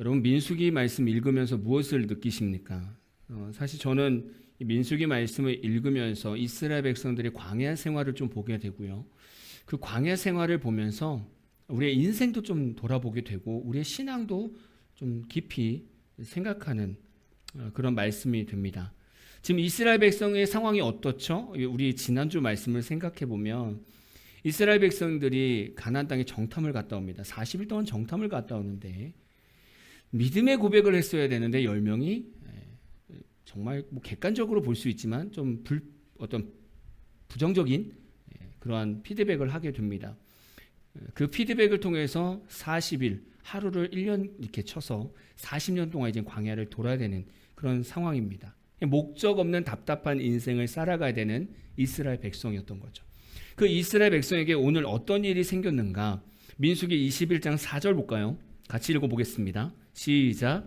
여러분 민수기 말씀 읽으면서 무엇을 느끼십니까? 사실 저는 이 민수기 말씀을 읽으면서 이스라엘 백성들의 광야 생활을 좀 보게 되고요. 그 광야 생활을 보면서 우리의 인생도 좀 돌아보게 되고 우리의 신앙도 좀 깊이 생각하는 그런 말씀이 됩니다. 지금 이스라엘 백성의 상황이 어떻죠? 우리 지난주 말씀을 생각해 보면 이스라엘 백성들이 가나안 땅에 정탐을 갔다 옵니다. 40일 동안 정탐을 갔다 오는데 믿음의 고백을 했어야 되는데 10명이 정말 뭐 객관적으로 볼 수 있지만 좀 어떤 부정적인 그러한 피드백을 하게 됩니다. 그 피드백을 통해서 40일 하루를 1년 이렇게 쳐서 40년 동안 이제 광야를 돌아야 되는 그런 상황입니다. 목적 없는 답답한 인생을 살아가야 되는 이스라엘 백성이었던 거죠. 그 이스라엘 백성에게 오늘 어떤 일이 생겼는가? 민수기 21장 4절 볼까요? 같이 읽어보겠습니다. 시작.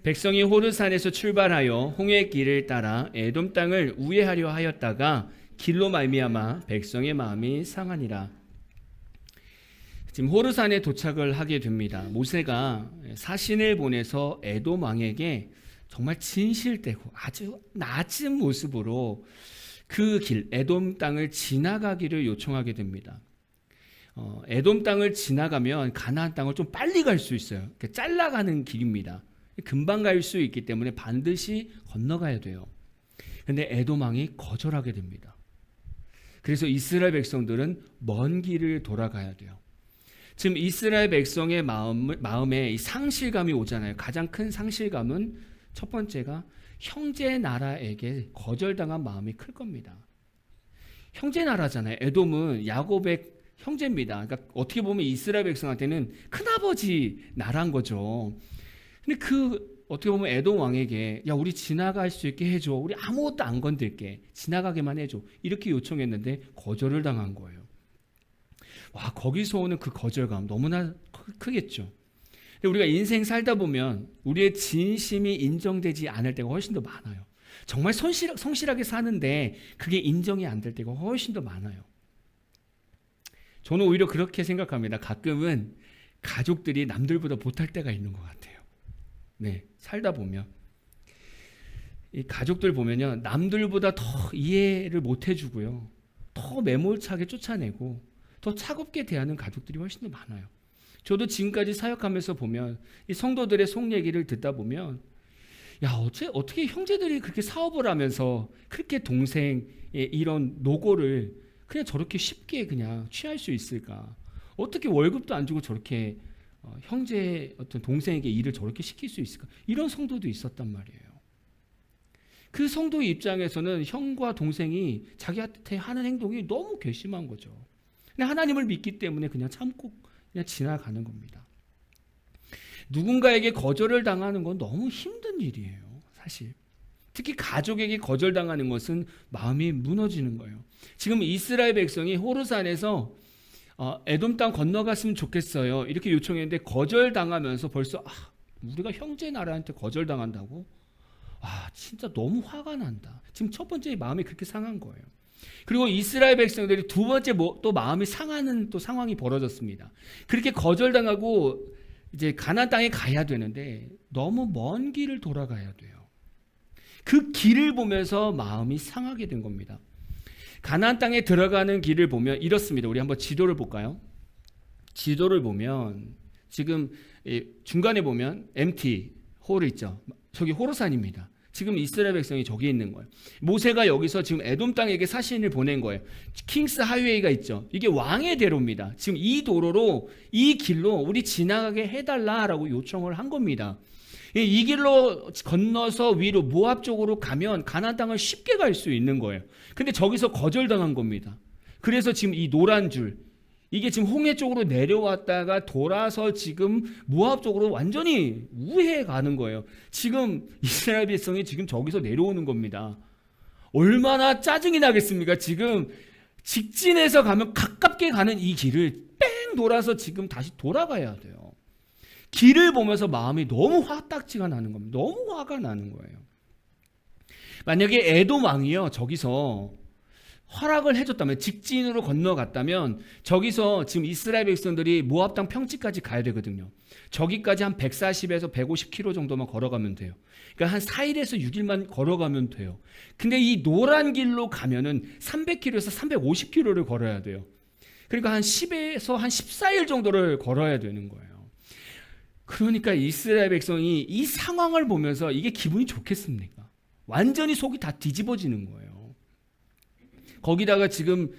백성이 호르산에서 출발하여 홍해 길을 따라 에돔 땅을 우회하려 하였다가 길로 말미암아 백성의 마음이 상하니라. 지금 호르산에 도착을 하게 됩니다. 모세가 사신을 보내서 에돔 왕에게 정말 진실되고 아주 낮은 모습으로 그 길, 에돔 땅을 지나가기를 요청하게 됩니다. 에돔 땅을 지나가면 가나안 땅을 좀 빨리 갈 수 있어요. 잘라가는 길입니다. 금방 갈 수 있기 때문에 반드시 건너가야 돼요. 그런데 에돔 왕이 거절하게 됩니다. 그래서 이스라엘 백성들은 먼 길을 돌아가야 돼요. 지금 이스라엘 백성의 마음에 이 상실감이 오잖아요. 가장 큰 상실감은 첫 번째가 형제 나라에게 거절당한 마음이 클 겁니다. 형제 나라잖아요. 에돔은 야곱의 형제입니다. 그러니까 어떻게 보면 이스라엘 백성한테는 큰아버지 나라인 거죠. 근데 어떻게 보면 에돔 왕에게 야 우리 지나갈 수 있게 해줘. 우리 아무것도 안 건들게. 지나가게만 해줘. 이렇게 요청했는데 거절을 당한 거예요. 와 거기서 오는 그 거절감 너무나 크겠죠. 근데 우리가 인생 살다 보면 우리의 진심이 인정되지 않을 때가 훨씬 더 많아요. 정말 성실하게 사는데 그게 인정이 안 될 때가 훨씬 더 많아요. 저는 오히려 그렇게 생각합니다. 가끔은 가족들이 남들보다 못할 때가 있는 것 같아요. 네, 살다 보면 이 가족들 보면요, 남들보다 더 이해를 못 해주고요, 더 매몰차게 쫓아내고 더 차갑게 대하는 가족들이 훨씬 더 많아요. 저도 지금까지 사역하면서 보면 이 성도들의 속 얘기를 듣다 보면 야 어떻게 형제들이 그렇게 사업을 하면서 그렇게 동생의 이런 노고를 그냥 저렇게 쉽게 그냥 취할 수 있을까? 어떻게 월급도 안 주고 저렇게 형제 어떤 동생에게 일을 저렇게 시킬 수 있을까? 이런 성도도 있었단 말이에요. 그 성도의 입장에서는 형과 동생이 자기한테 하는 행동이 너무 괘씸한 거죠. 근데 하나님을 믿기 때문에 그냥 참고 그냥 지나가는 겁니다. 누군가에게 거절을 당하는 건 너무 힘든 일이에요, 사실. 특히 가족에게 거절당하는 것은 마음이 무너지는 거예요. 지금 이스라엘 백성이 호르산에서 에돔 땅 건너갔으면 좋겠어요. 이렇게 요청했는데 거절당하면서 벌써 우리가 형제 나라한테 거절당한다고? 진짜 너무 화가 난다. 지금 첫 번째 마음이 그렇게 상한 거예요. 그리고 이스라엘 백성들이 두 번째 또 마음이 상하는 또 상황이 벌어졌습니다. 그렇게 거절당하고 이제 가나안 땅에 가야 되는데 너무 먼 길을 돌아가야 돼요. 그 길을 보면서 마음이 상하게 된 겁니다. 가나안 땅에 들어가는 길을 보면 이렇습니다. 우리 한번 지도를 볼까요? 지도를 보면 지금 중간에 보면 MT 호르 있죠. 저기 호르산입니다. 지금 이스라엘 백성이 저기 있는 거예요. 모세가 여기서 지금 에돔 땅에게 사신을 보낸 거예요. 킹스 하이웨이가 있죠. 이게 왕의 대로입니다. 지금 이 도로로 이 길로 우리 지나가게 해달라라고 요청을 한 겁니다. 이 길로 건너서 위로 모압 쪽으로 가면 가나안 땅을 쉽게 갈 수 있는 거예요. 근데 저기서 거절당한 겁니다. 그래서 지금 이 노란 줄, 이게 지금 홍해 쪽으로 내려왔다가 돌아서 지금 모압 쪽으로 완전히 우회해 가는 거예요. 지금 이스라엘 백성이 지금 저기서 내려오는 겁니다. 얼마나 짜증이 나겠습니까? 지금 직진해서 가면 가깝게 가는 이 길을 뺑 돌아서 지금 다시 돌아가야 돼요. 길을 보면서 마음이 너무 화딱지가 나는 겁니다. 너무 화가 나는 거예요. 만약에 에돔 왕이요, 저기서 허락을 해줬다면, 직진으로 건너갔다면 저기서 지금 이스라엘 백성들이 모압 땅 평지까지 가야 되거든요. 저기까지 한 140에서 150km 정도만 걸어가면 돼요. 그러니까 한 4일에서 6일만 걸어가면 돼요. 근데 이 노란 길로 가면은 300km에서 350km를 걸어야 돼요. 그러니까 한 10에서 한 14일 정도를 걸어야 되는 거예요. 그러니까 이스라엘 백성이 이 상황을 보면서 이게 기분이 좋겠습니까? 완전히 속이 다 뒤집어지는 거예요. 거기다가 지금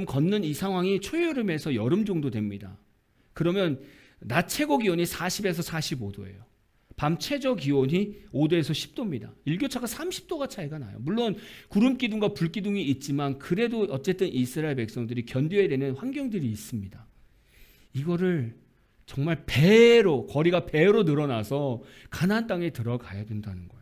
걷는 이 상황이 초여름에서 여름 정도 됩니다. 그러면 낮 최고 기온이 40에서 45도예요. 밤 최저 기온이 5도에서 10도입니다. 일교차가 30도가 차이가 나요. 물론 구름 기둥과 불 기둥이 있지만 그래도 어쨌든 이스라엘 백성들이 견뎌야 되는 환경들이 있습니다. 이거를 정말 거리가 배로 늘어나서 가나안 땅에 들어가야 된다는 거예요.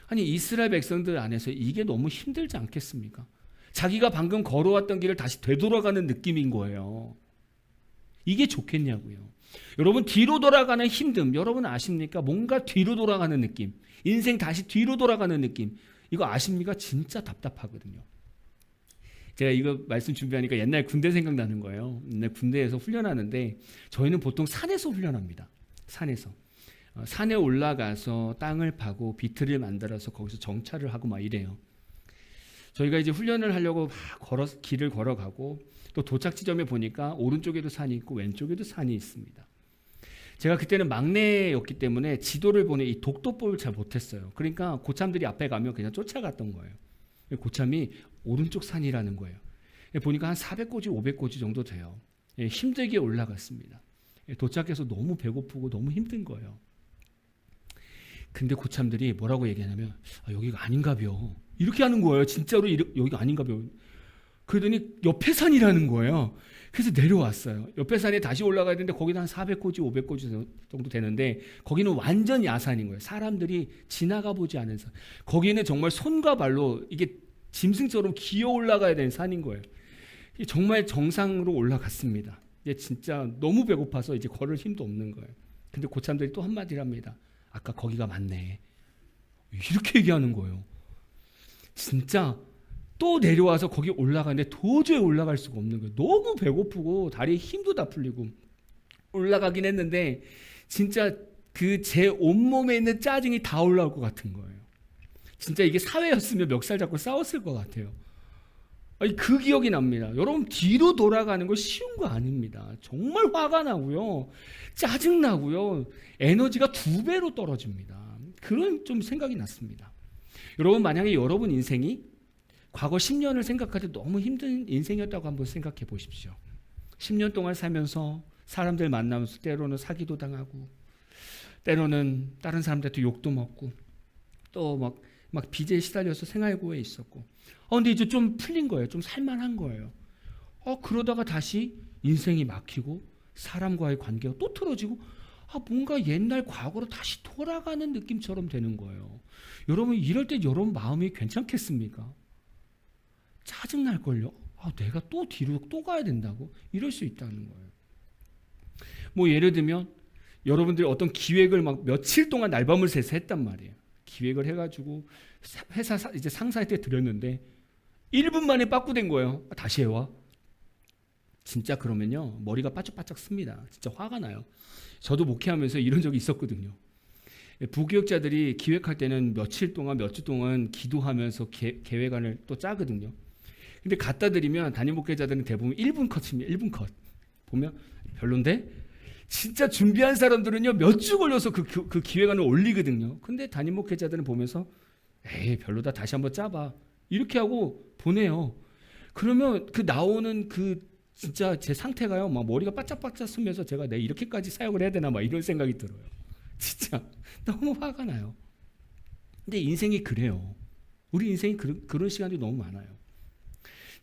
아니, 이스라엘 백성들 안에서 이게 너무 힘들지 않겠습니까? 자기가 방금 걸어왔던 길을 다시 되돌아가는 느낌인 거예요. 이게 좋겠냐고요. 여러분, 뒤로 돌아가는 힘듦, 여러분 아십니까? 뭔가 뒤로 돌아가는 느낌, 인생 다시 뒤로 돌아가는 느낌, 이거 아십니까? 진짜 답답하거든요. 제가 이거 말씀 준비하니까 옛날 군대 생각나는 거예요. 옛날 군대에서 훈련하는데 저희는 보통 산에서 훈련합니다. 산에 올라가서 땅을 파고 비트를 만들어서 거기서 정찰을 하고 막 이래요. 저희가 이제 훈련을 하려고 막 길을 걸어가고 또 도착 지점에 보니까 오른쪽에도 산이 있고 왼쪽에도 산이 있습니다. 제가 그때는 막내였기 때문에 지도를 보는 이 독도법을 잘 못했어요. 그러니까 고참들이 앞에 가면 그냥 쫓아갔던 거예요. 고참이 오른쪽 산이라는 거예요. 보니까 한 400고지 500고지 정도 돼요. 힘들게 올라갔습니다. 도착해서 너무 배고프고 너무 힘든 거예요. 근데 고참들이 뭐라고 얘기하냐면 여기가 아닌가벼, 이렇게 하는 거예요. 진짜로 여기가 아닌가벼. 그러더니 옆에 산이라는 거예요. 그래서 내려왔어요. 옆에 산에 다시 올라가야 되는데 거기는 한 400고지 500고지 정도 되는데 거기는 완전 야산인 거예요. 사람들이 지나가 보지 않은 산. 거기는 정말 손과 발로 이게 짐승처럼 기어 올라가야 되는 산인 거예요. 정말 정상으로 올라갔습니다. 이제 진짜 너무 배고파서 이제 걸을 힘도 없는 거예요. 근데 고참들이 또 한마디를 합니다. 아까 거기가 맞네, 이렇게 얘기하는 거예요. 진짜 또 내려와서 거기 올라가는데 도저히 올라갈 수가 없는 거예요. 너무 배고프고 다리에 힘도 다 풀리고 올라가긴 했는데 진짜 그 제 온몸에 있는 짜증이 다 올라올 것 같은 거예요. 진짜 이게 사회였으면 멱살 잡고 싸웠을 것 같아요. 아니, 그 기억이 납니다. 여러분, 뒤로 돌아가는 거 쉬운 거 아닙니다. 정말 화가 나고요, 짜증 나고요, 에너지가 2배로 떨어집니다. 그런 좀 생각이 났습니다. 여러분, 만약에 여러분 인생이 과거 10년을 생각할 때 너무 힘든 인생이었다고 한번 생각해 보십시오. 10년 동안 살면서 사람들 만나면서 때로는 사기도 당하고 때로는 다른 사람들한테 욕도 먹고 또 막 빚에 시달려서 생활고에 있었고 근데 이제 좀 풀린 거예요. 좀 살만한 거예요. 그러다가 다시 인생이 막히고 사람과의 관계가 또 틀어지고 뭔가 옛날 과거로 다시 돌아가는 느낌처럼 되는 거예요. 여러분, 이럴 때 여러분 마음이 괜찮겠습니까? 짜증날걸요? 내가 또 뒤로 또 가야 된다고? 이럴 수 있다는 거예요. 뭐 예를 들면 여러분들이 어떤 기획을 막 며칠 동안 날밤을 새서 했단 말이에요. 기획을 해가지고 회사 이제 상사한테 드렸는데 1분 만에 빠꾸된 거예요. 다시 해와. 진짜 그러면요 머리가 바짝바짝 씁니다. 진짜 화가 나요. 저도 목회하면서 이런 적이 있었거든요. 부교육자들이 기획할 때는 며칠 동안 몇 주 동안 기도하면서 계획안을 또 짜거든요. 근데 갖다 드리면 담임 목회자들은 대부분 1분 컷입니다. 1분 컷. 보면 별론데 진짜 준비한 사람들은요 몇 주 걸려서 그 기획안을 올리거든요. 근데 담임 목회자들은 보면서 에이 별로다, 다시 한번 짜봐, 이렇게 하고 보내요. 그러면 그 나오는 그 진짜 제 상태가요 막 머리가 바짝바짝 쓰면서 제가 내가 이렇게까지 사역을 해야 되나 막 이런 생각이 들어요. 진짜 너무 화가 나요. 근데 인생이 그래요. 우리 인생이 그런 시간이 너무 많아요.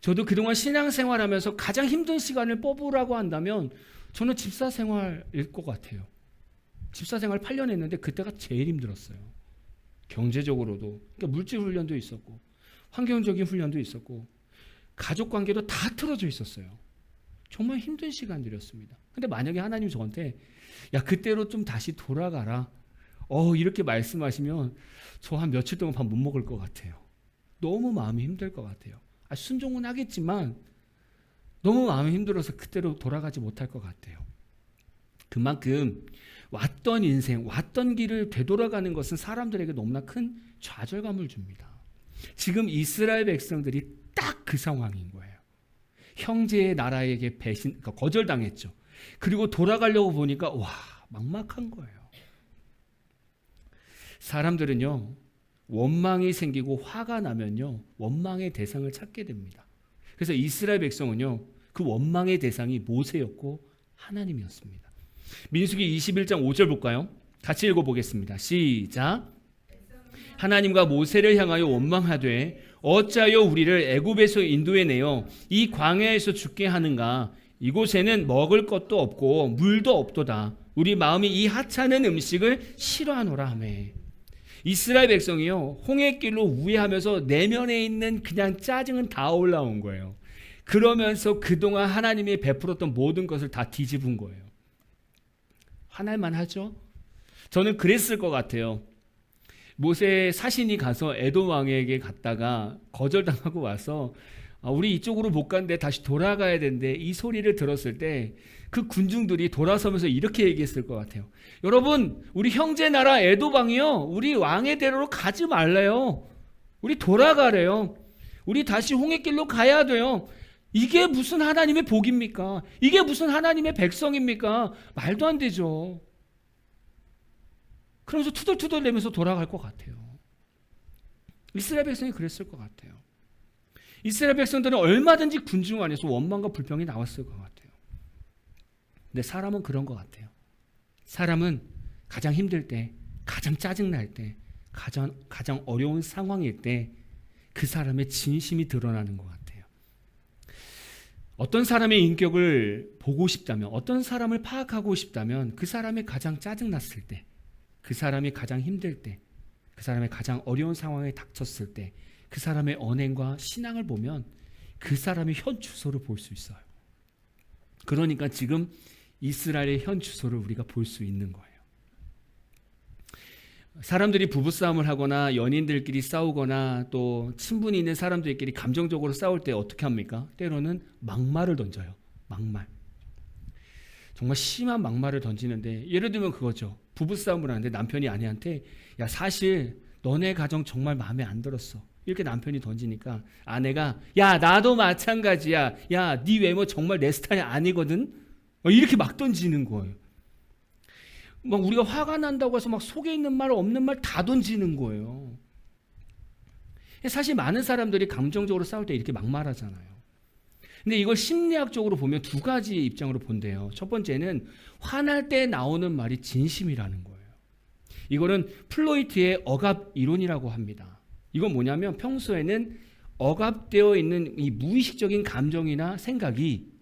저도 그동안 신앙생활하면서 가장 힘든 시간을 뽑으라고 한다면 저는 집사생활일 것 같아요. 집사생활 8년 했는데 그때가 제일 힘들었어요. 경제적으로도, 그러니까 물질 훈련도 있었고 환경적인 훈련도 있었고 가족관계도 다 틀어져 있었어요. 정말 힘든 시간들이었습니다. 근데 만약에 하나님 저한테 야 그때로 좀 다시 돌아가라 이렇게 말씀하시면 저 한 며칠 동안 밥 못 먹을 것 같아요. 너무 마음이 힘들 것 같아요. 순종은 하겠지만 너무 마음이 힘들어서 그때로 돌아가지 못할 것 같아요. 그만큼 왔던 인생, 왔던 길을 되돌아가는 것은 사람들에게 너무나 큰 좌절감을 줍니다. 지금 이스라엘 백성들이 딱 그 상황인 거예요. 형제의 나라에게 그러니까 거절당했죠. 그리고 돌아가려고 보니까 막막한 거예요. 사람들은요, 원망이 생기고 화가 나면요, 원망의 대상을 찾게 됩니다. 그래서 이스라엘 백성은요, 그 원망의 대상이 모세였고 하나님이었습니다. 민수기 21장 5절 볼까요? 같이 읽어보겠습니다. 시작. 하나님과 모세를 향하여 원망하되 어찌하여 우리를 애굽에서 인도해 내어 이 광야에서 죽게 하는가? 이곳에는 먹을 것도 없고 물도 없도다. 우리 마음이 이 하찮은 음식을 싫어하노라 하매. 이스라엘 백성이요, 홍해길로 우회하면서 내면에 있는 그냥 짜증은 다 올라온 거예요. 그러면서 그동안 하나님이 베풀었던 모든 것을 다 뒤집은 거예요. 화날만 하죠? 저는 그랬을 것 같아요. 모세 사신이 가서 에돔 왕에게 갔다가 거절당하고 와서 우리 이쪽으로 못 간대, 다시 돌아가야 된대, 이 소리를 들었을 때 그 군중들이 돌아서면서 이렇게 얘기했을 것 같아요. 여러분, 우리 형제 나라 에돔 왕이요, 우리 왕의 대로로 가지 말래요. 우리 돌아가래요. 우리 다시 홍해길로 가야 돼요. 이게 무슨 하나님의 복입니까? 이게 무슨 하나님의 백성입니까? 말도 안 되죠. 그러면서 투덜투덜대면서 돌아갈 것 같아요. 이스라엘 백성이 그랬을 것 같아요. 이스라엘 백성들은 얼마든지 군중 안에서 원망과 불평이 나왔을 것 같아요. 근데 사람은 그런 것 같아요. 사람은 가장 힘들 때, 가장 짜증날 때, 가장 어려운 상황일 때 그 사람의 진심이 드러나는 것 같아요. 어떤 사람의 인격을 보고 싶다면, 어떤 사람을 파악하고 싶다면 그 사람이 가장 짜증났을 때, 그 사람이 가장 힘들 때, 그 사람의 가장 어려운 상황에 닥쳤을 때 그 사람의 언행과 신앙을 보면 그 사람의 현 주소를 볼 수 있어요. 그러니까 지금 이스라엘의 현 주소를 우리가 볼 수 있는 거예요. 사람들이 부부싸움을 하거나 연인들끼리 싸우거나 또 친분이 있는 사람들끼리 감정적으로 싸울 때 어떻게 합니까? 때로는 막말을 던져요. 막말. 정말 심한 막말을 던지는데, 예를 들면 그거죠. 부부싸움을 하는데 남편이 아내한테 야, 사실 너네 가정 정말 마음에 안 들었어. 이렇게 남편이 던지니까 아내가 야, 나도 마찬가지야. 야, 네 외모 정말 내 스타일이 아니거든. 이렇게 막 던지는 거예요. 막 우리가 화가 난다고 해서 막 속에 있는 말 없는 말 다 던지는 거예요. 사실 많은 사람들이 감정적으로 싸울 때 이렇게 막말하잖아요. 근데 이걸 심리학적으로 보면 두 가지 입장으로 본대요. 첫 번째는 화날 때 나오는 말이 진심이라는 거예요. 이거는 플로이트의 억압 이론이라고 합니다. 이건 뭐냐면 평소에는 억압되어 있는 이 무의식적인 감정이나 생각이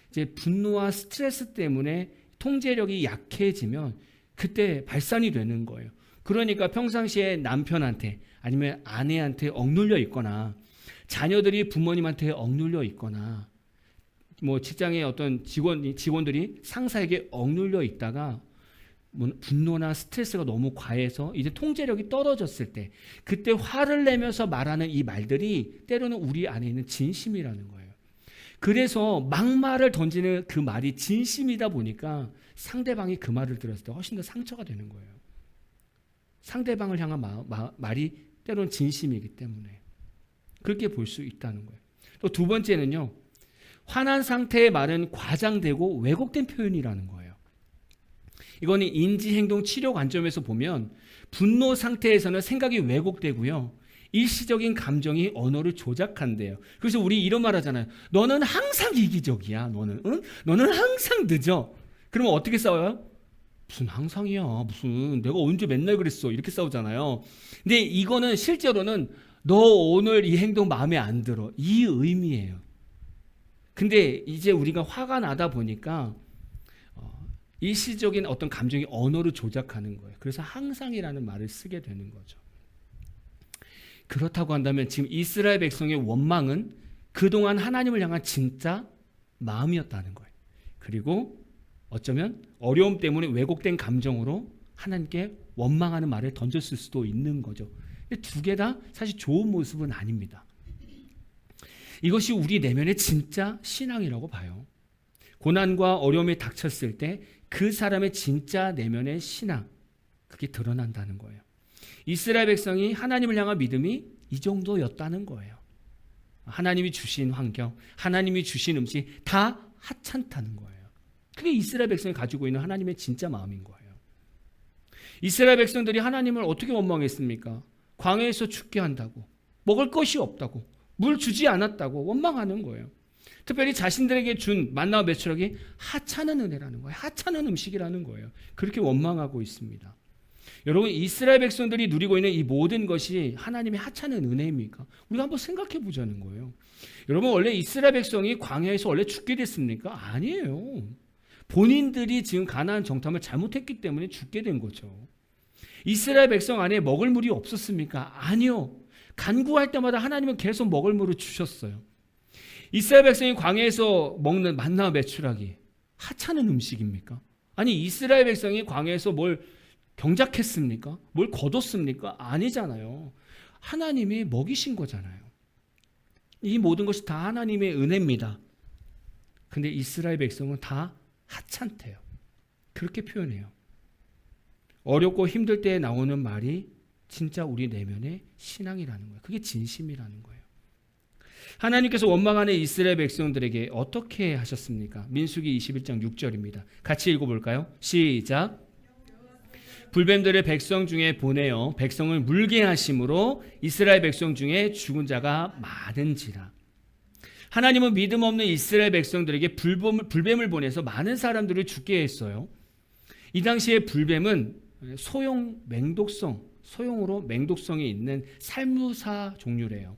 이제 분노와 스트레스 때문에 통제력이 약해지면 그때 발산이 되는 거예요. 그러니까 평상시에 남편한테 아니면 아내한테 억눌려 있거나 자녀들이 부모님한테 억눌려 있거나 뭐 직장의 어떤 직원들이 상사에게 억눌려 있다가 분노나 스트레스가 너무 과해서 이제 통제력이 떨어졌을 때 그때 화를 내면서 말하는 이 말들이 때로는 우리 안에 있는 진심이라는 거예요. 그래서 막말을 던지는 그 말이 진심이다 보니까 상대방이 그 말을 들었을 때 훨씬 더 상처가 되는 거예요. 상대방을 향한 말이 때로는 진심이기 때문에 그렇게 볼 수 있다는 거예요. 또 두 번째는요, 화난 상태의 말은 과장되고 왜곡된 표현이라는 거예요. 이거는 인지행동치료 관점에서 보면 분노 상태에서는 생각이 왜곡되고요, 일시적인 감정이 언어를 조작한대요. 그래서 우리 이런 말 하잖아요. 너는 항상 이기적이야. 너는 항상 늦어. 그러면 어떻게 싸워요? 무슨 항상이야. 무슨 내가 언제 맨날 그랬어. 이렇게 싸우잖아요. 근데 이거는 실제로는 너 오늘 이 행동 마음에 안 들어. 이 의미예요. 근데 이제 우리가 화가 나다 보니까 일시적인 어떤 감정이 언어를 조작하는 거예요. 그래서 항상이라는 말을 쓰게 되는 거죠. 그렇다고 한다면 지금 이스라엘 백성의 원망은 그동안 하나님을 향한 진짜 마음이었다는 거예요. 그리고 어쩌면 어려움 때문에 왜곡된 감정으로 하나님께 원망하는 말을 던졌을 수도 있는 거죠. 두 개 다 사실 좋은 모습은 아닙니다. 이것이 우리 내면의 진짜 신앙이라고 봐요. 고난과 어려움이 닥쳤을 때 그 사람의 진짜 내면의 신앙, 그게 드러난다는 거예요. 이스라엘 백성이 하나님을 향한 믿음이 이 정도였다는 거예요. 하나님이 주신 환경, 하나님이 주신 음식 다 하찮다는 거예요. 그게 이스라엘 백성이 가지고 있는 하나님의 진짜 마음인 거예요. 이스라엘 백성들이 하나님을 어떻게 원망했습니까? 광야에서 죽게 한다고, 먹을 것이 없다고, 물 주지 않았다고 원망하는 거예요. 특별히 자신들에게 준 만나와 메추라기 하찮은 은혜라는 거예요. 하찮은 음식이라는 거예요. 그렇게 원망하고 있습니다. 여러분, 이스라엘 백성들이 누리고 있는 이 모든 것이 하나님의 하찮은 은혜입니까? 우리가 한번 생각해 보자는 거예요. 여러분, 원래 이스라엘 백성이 광야에서 원래 죽게 됐습니까? 아니에요. 본인들이 지금 가나안 정탐을 잘못했기 때문에 죽게 된 거죠. 이스라엘 백성 안에 먹을 물이 없었습니까? 아니요. 간구할 때마다 하나님은 계속 먹을 물을 주셨어요. 이스라엘 백성이 광야에서 먹는 만나와 메추라기 하찮은 음식입니까? 아니, 이스라엘 백성이 광야에서 뭘 경작했습니까? 뭘 거뒀습니까? 아니잖아요. 하나님이 먹이신 거잖아요. 이 모든 것이 다 하나님의 은혜입니다. 근데 이스라엘 백성은 다 하찮대요. 그렇게 표현해요. 어렵고 힘들 때 나오는 말이 진짜 우리 내면의 신앙이라는 거예요. 그게 진심이라는 거예요. 하나님께서 원망하는 이스라엘 백성들에게 어떻게 하셨습니까? 민수기 21장 6절입니다. 같이 읽어볼까요? 시작. 불뱀들을 백성 중에 보내어 백성을 물게 하심으로 이스라엘 백성 중에 죽은 자가 많은지라. 하나님은 믿음 없는 이스라엘 백성들에게 불뱀을 보내서 많은 사람들을 죽게 했어요. 이 당시에 불뱀은 소용으로 맹독성이 있는 살무사 종류래요.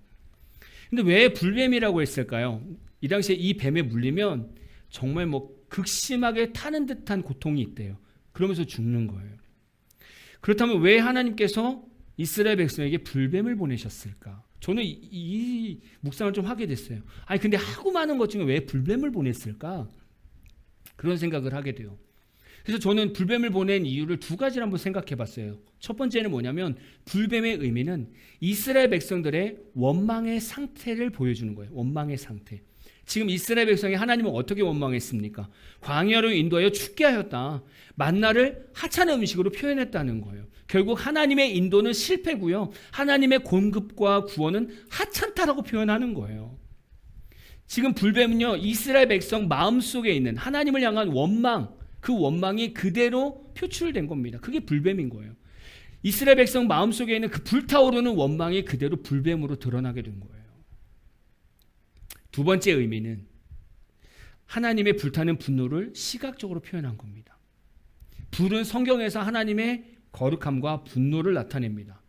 근데 왜 불뱀이라고 했을까요? 이 당시에 이 뱀에 물리면 정말 극심하게 타는 듯한 고통이 있대요. 그러면서 죽는 거예요. 그렇다면 왜 하나님께서 이스라엘 백성에게 불뱀을 보내셨을까? 저는 이 묵상을 좀 하게 됐어요. 아니, 근데 하고 많은 것 중에 왜 불뱀을 보냈을까? 그런 생각을 하게 돼요. 그래서 저는 불뱀을 보낸 이유를 두 가지를 한번 생각해 봤어요. 첫 번째는 뭐냐면, 불뱀의 의미는 이스라엘 백성들의 원망의 상태를 보여주는 거예요. 원망의 상태. 지금 이스라엘 백성이 하나님을 어떻게 원망했습니까? 광야로 인도하여 죽게 하였다. 만나를 하찮은 음식으로 표현했다는 거예요. 결국 하나님의 인도는 실패고요. 하나님의 공급과 구원은 하찮다라고 표현하는 거예요. 지금 불뱀은요, 이스라엘 백성 마음속에 있는 하나님을 향한 원망, 그 원망이 그대로 표출된 겁니다. 그게 불뱀인 거예요. 이스라엘 백성 마음속에 있는 그 불타오르는 원망이 그대로 불뱀으로 드러나게 된 거예요. 두 번째 의미는 하나님의 불타는 분노를 시각적으로 표현한 겁니다. 불은 성경에서 하나님의 거룩함과 분노를 나타냅니다.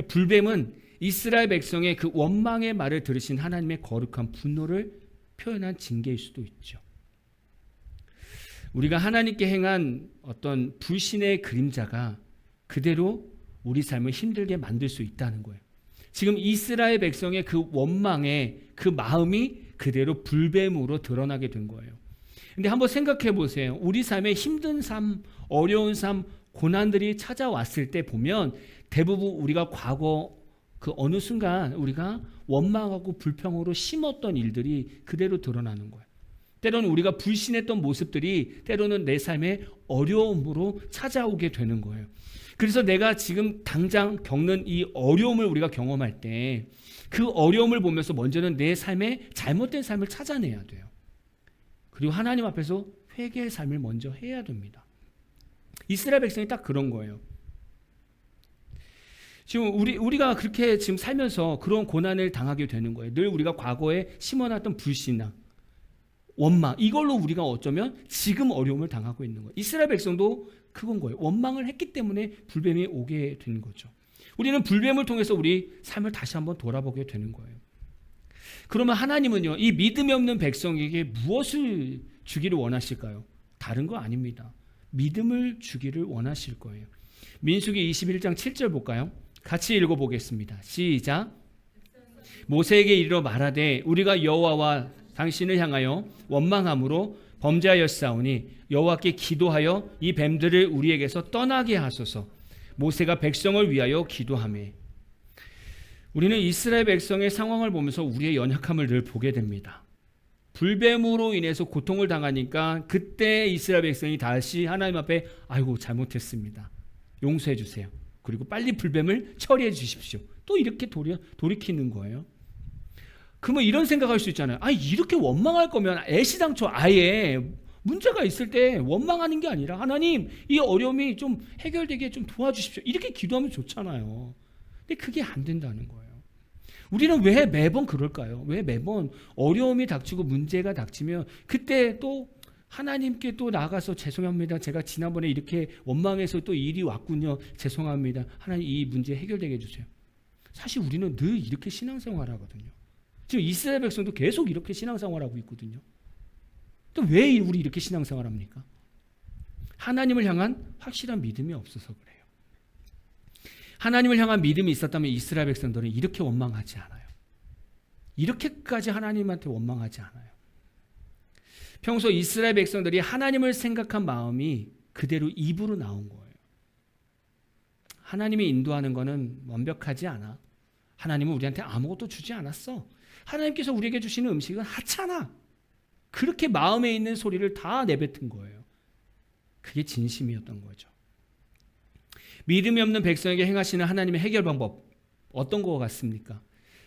불뱀은 이스라엘 백성의 그 원망의 말을 들으신 하나님의 거룩한 분노를 표현한 징계일 수도 있죠. 우리가 하나님께 행한 어떤 불신의 그림자가 그대로 우리 삶을 힘들게 만들 수 있다는 거예요. 지금 이스라엘 백성의 그 원망의 그 마음이 그대로 불뱀으로 드러나게 된 거예요. 근데 한번 생각해 보세요. 우리 삶에 힘든 삶, 어려운 삶, 고난들이 찾아왔을 때 보면 대부분 우리가 과거 그 어느 순간 우리가 원망하고 불평으로 심었던 일들이 그대로 드러나는 거예요. 때로는 우리가 불신했던 모습들이 때로는 내 삶의 어려움으로 찾아오게 되는 거예요. 그래서 내가 지금 당장 겪는 이 어려움을 우리가 경험할 때 그 어려움을 보면서 먼저는 내 삶의 잘못된 삶을 찾아내야 돼요. 그리고 하나님 앞에서 회개의 삶을 먼저 해야 됩니다. 이스라엘 백성이 딱 그런 거예요. 지금 우리가 그렇게 지금 살면서 그런 고난을 당하게 되는 거예요. 늘 우리가 과거에 심어놨던 불신앙, 원망, 이걸로 우리가 어쩌면 지금 어려움을 당하고 있는 거예요. 이스라엘 백성도 그건 거예요. 원망을 했기 때문에 불뱀이 오게 된 거죠. 우리는 불뱀을 통해서 우리 삶을 다시 한번 돌아보게 되는 거예요. 그러면 하나님은요, 이 믿음이 없는 백성에게 무엇을 주기를 원하실까요? 다른 거 아닙니다. 믿음을 주기를 원하실 거예요. 민수기 21장 7절 볼까요? 같이 읽어보겠습니다. 시작. 모세에게 이르러 말하되 우리가 여호와와 당신을 향하여 원망함으로 범죄하였사오니 여호와께 기도하여 이 뱀들을 우리에게서 떠나게 하소서. 모세가 백성을 위하여 기도하매. 우리는 이스라엘 백성의 상황을 보면서 우리의 연약함을 늘 보게 됩니다. 불뱀으로 인해서 고통을 당하니까 그때 이스라엘 백성이 다시 하나님 앞에 아이고 잘못했습니다. 용서해 주세요. 그리고 빨리 불뱀을 처리해 주십시오. 또 이렇게 돌이키는 거예요. 그러면 이런 생각할 수 있잖아요. 이렇게 원망할 거면 애시당초 아예 문제가 있을 때 원망하는 게 아니라 하나님 이 어려움이 좀 해결되게 좀 도와주십시오. 이렇게 기도하면 좋잖아요. 근데 그게 안 된다는 거예요. 우리는 왜 매번 그럴까요? 왜 매번 어려움이 닥치고 문제가 닥치면 그때 또 하나님께 또 나가서 죄송합니다. 제가 지난번에 이렇게 원망해서 또 일이 왔군요. 죄송합니다. 하나님 이 문제 해결되게 해주세요. 사실 우리는 늘 이렇게 신앙생활 하거든요. 지금 이스라엘 백성도 계속 이렇게 신앙생활하고 있거든요. 또 왜 우리 이렇게 신앙생활 합니까? 하나님을 향한 확실한 믿음이 없어서 그래요. 하나님을 향한 믿음이 있었다면 이스라엘 백성들은 이렇게 원망하지 않아요. 이렇게까지 하나님한테 원망하지 않아요. 평소 이스라엘 백성들이 하나님을 생각한 마음이 그대로 입으로 나온 거예요. 하나님이 인도하는 거는 완벽하지 않아. 하나님은 우리한테 아무것도 주지 않았어. 하나님께서 우리에게 주시는 음식은 하찮아. 그렇게 마음에 있는 소리를 다 내뱉은 거예요. 그게 진심이었던 거죠. 믿음이 없는 백성에게 행하시는 하나님의 해결 방법 어떤 거 같습니까?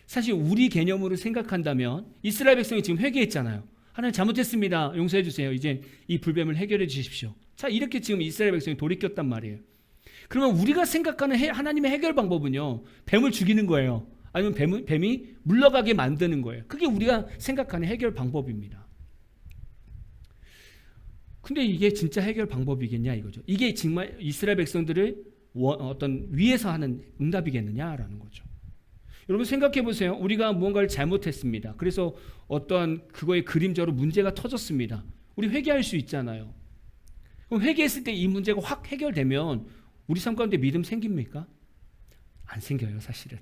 사실 우리 개념으로 생각한다면 이스라엘 백성이 지금 회개했잖아요. 하나님 잘못했습니다. 용서해 주세요. 이제 이 불뱀을 해결해 주십시오. 자, 이렇게 지금 이스라엘 백성이 돌이켰단 말이에요. 그러면 우리가 생각하는 하나님의 해결 방법은요, 뱀을 죽이는 거예요. 아니면 뱀이 물러가게 만드는 거예요. 그게 우리가 생각하는 해결 방법입니다. 근데 이게 진짜 해결 방법이겠냐 이거죠. 이게 정말 이스라엘 백성들을 어떤 위에서 하는 응답이겠느냐라는 거죠. 여러분 생각해 보세요. 우리가 무언가를 잘못했습니다. 그래서 어떤 그거의 그림자로 문제가 터졌습니다. 우리 회개할 수 있잖아요. 그럼 회개했을 때 이 문제가 확 해결되면 우리 삶 가운데 믿음 생깁니까? 안 생겨요, 사실은.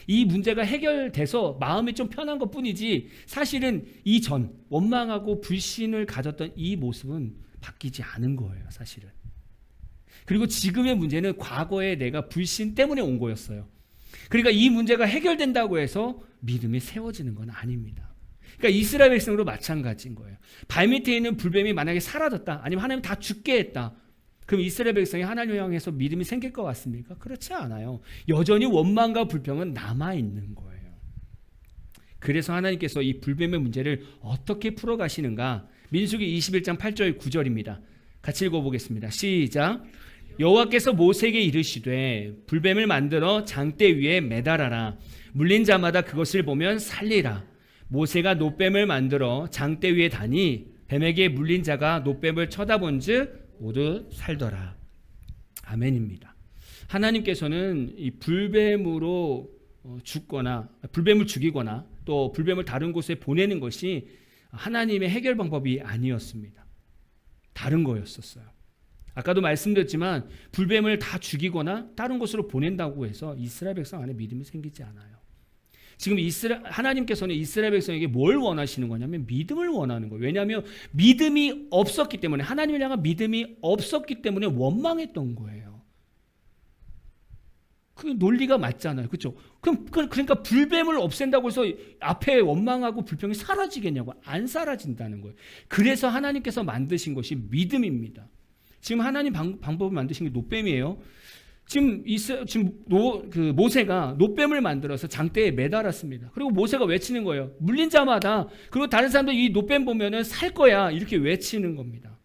이 문제가 해결돼서 마음이 좀 편한 것 뿐이지 사실은 이전 원망하고 불신을 가졌던 이 모습은 바뀌지 않은 거예요, 사실은. 그리고 지금의 문제는 과거에 내가 불신 때문에 온 거였어요. 그러니까 이 문제가 해결된다고 해서 믿음이 세워지는 건 아닙니다. 그러니까 이스라엘 백성으로 마찬가지인 거예요. 발밑에 있는 불뱀이 만약에 사라졌다, 아니면 하나님 다 죽게 했다, 그럼 이스라엘 백성이 하나님을 향해서 믿음이 생길 것 같습니까? 그렇지 않아요. 여전히 원망과 불평은 남아있는 거예요. 그래서 하나님께서 이 불뱀의 문제를 어떻게 풀어가시는가? 민수기 21장 8절 9절입니다. 같이 읽어보겠습니다. 시작. 여호와께서 모세에게 이르시되 불뱀을 만들어 장대 위에 매달아라. 물린 자마다 그것을 보면 살리라. 모세가 놋뱀을 만들어 장대 위에 다니 뱀에게 물린 자가 놋뱀을 쳐다본즉 모두 살더라. 아멘입니다. 하나님께서는 이 불뱀으로 죽거나 불뱀을 죽이거나 또 불뱀을 다른 곳에 보내는 것이 하나님의 해결 방법이 아니었습니다. 다른 거였었어요. 아까도 말씀드렸지만 불뱀을 다 죽이거나 다른 곳으로 보낸다고 해서 이스라엘 백성 안에 믿음이 생기지 않아요. 지금 하나님께서는 이스라엘 백성에게 뭘 원하시는 거냐면 믿음을 원하는 거예요. 왜냐하면 믿음이 없었기 때문에, 하나님을 향한 믿음이 없었기 때문에 원망했던 거예요. 그 논리가 맞잖아요. 그렇죠? 그러니까 불뱀을 없앤다고 해서 앞에 원망하고 불평이 사라지겠냐고. 안 사라진다는 거예요. 그래서 하나님께서 만드신 것이 믿음입니다. 지금 하나님 방법을 만드신 게 놋뱀이에요. 지금 모세가 놋뱀을 만들어서 장대에 매달았습니다. 그리고 모세가 외치는 거예요. 물린 자마다, 그리고 다른 사람들 이 놋뱀 보면은 살 거야, 이렇게 외치는 겁니다.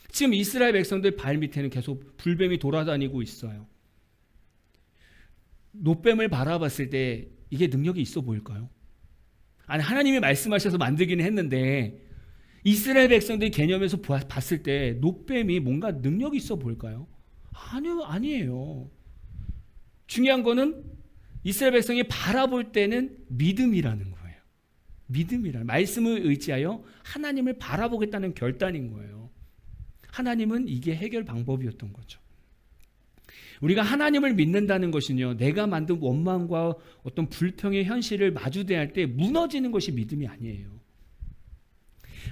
지금 이스라엘 백성들 발 밑에는 계속 불뱀이 돌아다니고 있어요. 놋뱀을 바라봤을 때 이게 능력이 있어 보일까요? 아니, 하나님이 말씀하셔서 만들기는 했는데 이스라엘 백성들 개념에서 봤을 때 놋뱀이 뭔가 능력이 있어 보일까요? 아니에요. 중요한 거는 이스라엘 백성이 바라볼 때는 믿음이라는 거예요. 믿음이라는, 말씀을 의지하여 하나님을 바라보겠다는 결단인 거예요. 하나님은 이게 해결 방법이었던 거죠. 우리가 하나님을 믿는다는 것은요, 내가 만든 원망과 어떤 불평의 현실을 마주대할 때 무너지는 것이 믿음이 아니에요.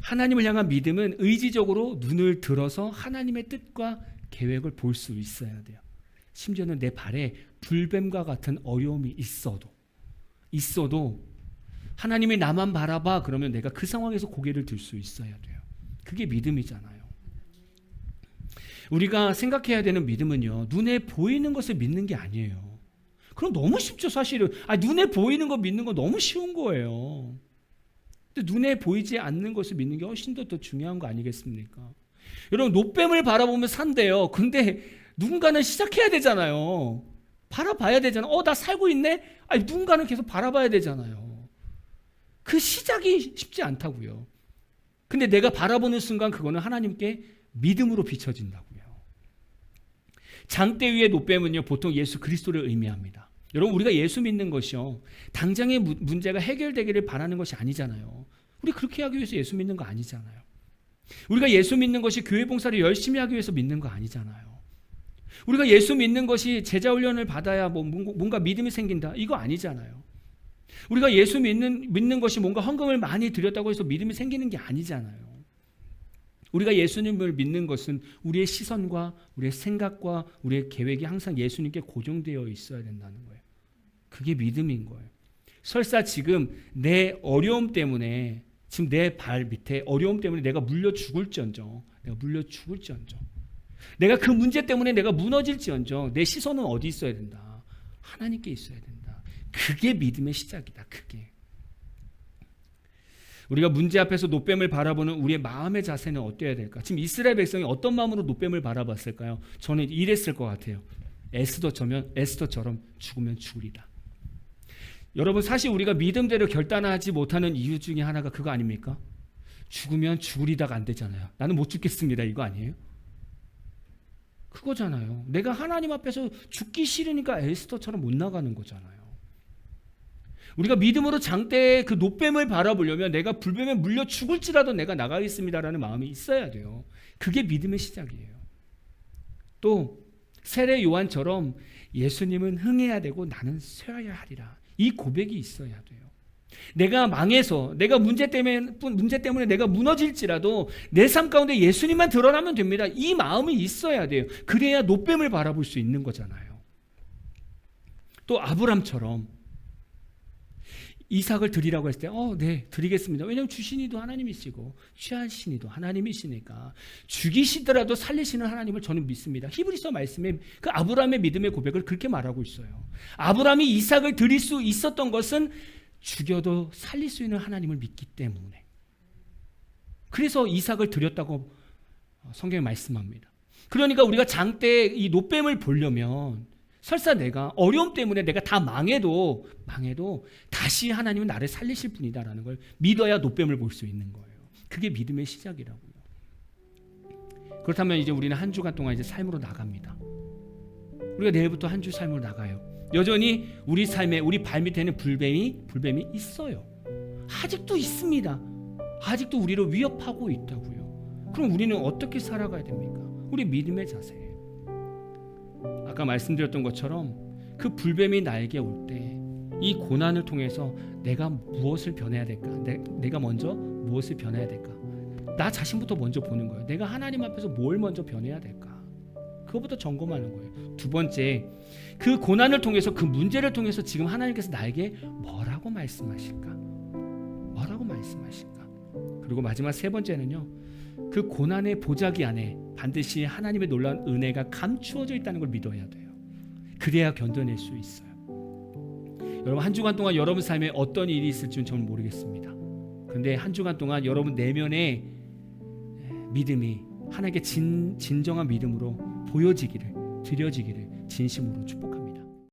하나님을 향한 믿음은 의지적으로 눈을 들어서 하나님의 뜻과 계획을 볼 수 있어야 돼요. 심지어는 내 발에 불뱀과 같은 어려움이 있어도 하나님이 나만 바라봐 그러면 내가 그 상황에서 고개를 들 수 있어야 돼요. 그게 믿음이잖아요. 우리가 생각해야 되는 믿음은요, 눈에 보이는 것을 믿는 게 아니에요. 그럼 너무 쉽죠, 사실은. 눈에 보이는 거 믿는 거 너무 쉬운 거예요. 근데 눈에 보이지 않는 것을 믿는 게 훨씬 더 중요한 거 아니겠습니까? 여러분, 노뱀을 바라보면 산대요. 근데 누군가는 시작해야 되잖아요. 바라봐야 되잖아요. 나 살고 있네? 누군가는 계속 바라봐야 되잖아요. 그 시작이 쉽지 않다고요. 근데 내가 바라보는 순간 그거는 하나님께 믿음으로 비춰진다고요. 장대 위의 노뱀은요, 보통 예수 그리스도를 의미합니다. 여러분, 우리가 예수 믿는 것이요, 당장의 문제가 해결되기를 바라는 것이 아니잖아요. 우리 그렇게 하기 위해서 예수 믿는 거 아니잖아요. 우리가 예수 믿는 것이 교회 봉사를 열심히 하기 위해서 믿는 거 아니잖아요. 우리가 예수 믿는 것이 제자 훈련을 받아야 뭔가 믿음이 생긴다, 이거 아니잖아요. 우리가 예수 믿는 것이 뭔가 헌금을 많이 드렸다고 해서 믿음이 생기는 게 아니잖아요. 우리가 예수님을 믿는 것은 우리의 시선과 우리의 생각과 우리의 계획이 항상 예수님께 고정되어 있어야 된다는 거예요. 그게 믿음인 거예요. 설사 지금 내 어려움 때문에, 지금 내 발 밑에 어려움 때문에 내가 물려 죽을지언정, 내가 그 문제 때문에 내가 무너질지언정, 내 시선은 어디 있어야 된다? 하나님께 있어야 된다. 그게 믿음의 시작이다. 그게. 우리가 문제 앞에서 노뱀을 바라보는 우리의 마음의 자세는 어때야 될까? 지금 이스라엘 백성이 어떤 마음으로 노뱀을 바라봤을까요? 저는 이랬을 것 같아요. 에스더처럼 죽으면 죽으리다. 여러분, 사실 우리가 믿음대로 결단하지 못하는 이유 중에 하나가 그거 아닙니까? 죽으면 죽으리다가 안 되잖아요. 나는 못 죽겠습니다, 이거 아니에요? 그거잖아요. 내가 하나님 앞에서 죽기 싫으니까 에스더처럼 못 나가는 거잖아요. 우리가 믿음으로 장대의 그 노뱀을 바라보려면 내가 불뱀에 물려 죽을지라도 내가 나가겠습니다라는 마음이 있어야 돼요. 그게 믿음의 시작이에요. 또 세례 요한처럼 예수님은 흥해야 되고 나는 쇠야 하리라, 이 고백이 있어야 돼요. 내가 망해서, 내가 문제 때문에 내가 무너질지라도 내 삶 가운데 예수님만 드러나면 됩니다. 이 마음이 있어야 돼요. 그래야 노뱀을 바라볼 수 있는 거잖아요. 또 아브람처럼 이삭을 드리라고 했을 때 네, 드리겠습니다. 왜냐하면 주신이도 하나님이시고 취하신이도 하나님이시니까 죽이시더라도 살리시는 하나님을 저는 믿습니다. 히브리서 말씀에 그 아브라함의 믿음의 고백을 그렇게 말하고 있어요. 아브라함이 이삭을 드릴 수 있었던 것은 죽여도 살릴 수 있는 하나님을 믿기 때문에, 그래서 이삭을 드렸다고 성경에 말씀합니다. 그러니까 우리가 장대에 이 노뱀을 보려면 설사 내가 어려움 때문에 내가 다 망해도 다시 하나님은 나를 살리실 분이다라는 걸 믿어야 노뱀을 볼 수 있는 거예요. 그게 믿음의 시작이라고요. 그렇다면 이제 우리는 한 주간 동안 이제 삶으로 나갑니다. 우리가 내일부터 한 주 삶으로 나가요. 여전히 우리 삶에, 우리 발밑에는 불뱀이 있어요. 아직도 있습니다. 아직도 우리를 위협하고 있다고요. 그럼 우리는 어떻게 살아가야 됩니까? 우리 믿음의 자세예요. 아까 말씀드렸던 것처럼 그 불뱀이 나에게 올 때 이 고난을 통해서 내가 무엇을 변해야 될까? 내가 먼저 무엇을 변해야 될까? 나 자신부터 먼저 보는 거예요. 내가 하나님 앞에서 뭘 먼저 변해야 될까? 그것부터 점검하는 거예요. 두 번째, 그 고난을 통해서, 그 문제를 통해서 지금 하나님께서 나에게 뭐라고 말씀하실까? 그리고 마지막 세 번째는요, 그 고난의 보자기 안에 반드시 하나님의 놀라운 은혜가 감추어져 있다는 걸 믿어야 돼요. 그래야 견뎌낼 수 있어요. 여러분, 한 주간 동안 여러분 삶에 어떤 일이 있을지는 저는 모르겠습니다. 그런데 한 주간 동안 여러분 내면의 믿음이 하나님께 진정한 믿음으로 보여지기를, 드려지기를 진심으로 축복합니다.